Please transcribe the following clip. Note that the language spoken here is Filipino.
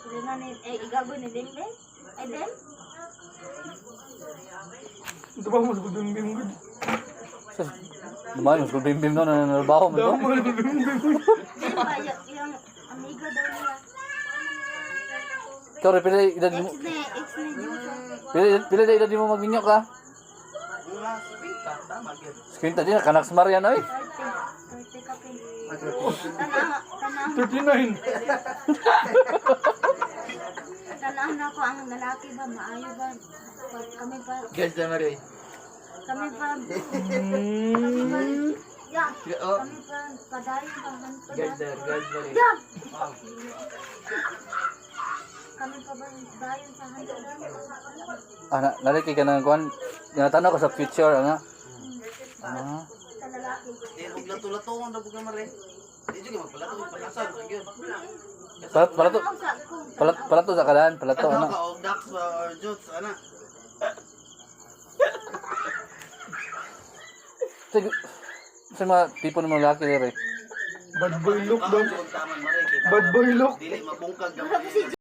Silingan ni, igago ni Dingding. Ay, Dem? Ito ba mas kubimbim gud? Lumayan, mas kung bim-bim doon, nananabaho mo doon. Damo na kubimbim. Dem ba, yung amiga daw nila. Ikaw rin, pila edad mo, Ex ni Jusa. pila edad mo magminyo ka? Mga sabita, tama yun. Skwinta din, kanak sa Marian, oy. 30 ka pin. Tanang 39. na ko ang lalaki ba, maayo ba? Kami pa, Guys na Marie. kami pa, ya, Oh, kami pa, padayon ba, hanto guys ba? Marie. Ya! Kami pa ba, dayon sa hanto ba? Naliki ka ng kuhan. Tinatanong ko sa future, ano? Ah. Sa lalaki. Eh, huwag lato-latungan na buka Marie. Hindi juga magpalato, palasan. Yun. Palato, palato sa kalaan, palato, Ano ano? ka, o ducks or jutes, ano? Sige, sa mga tipo ng mga lalaki, Ray. Bad boy look daw. Taman Marie. Bad boy look. Dili mabungkag daw.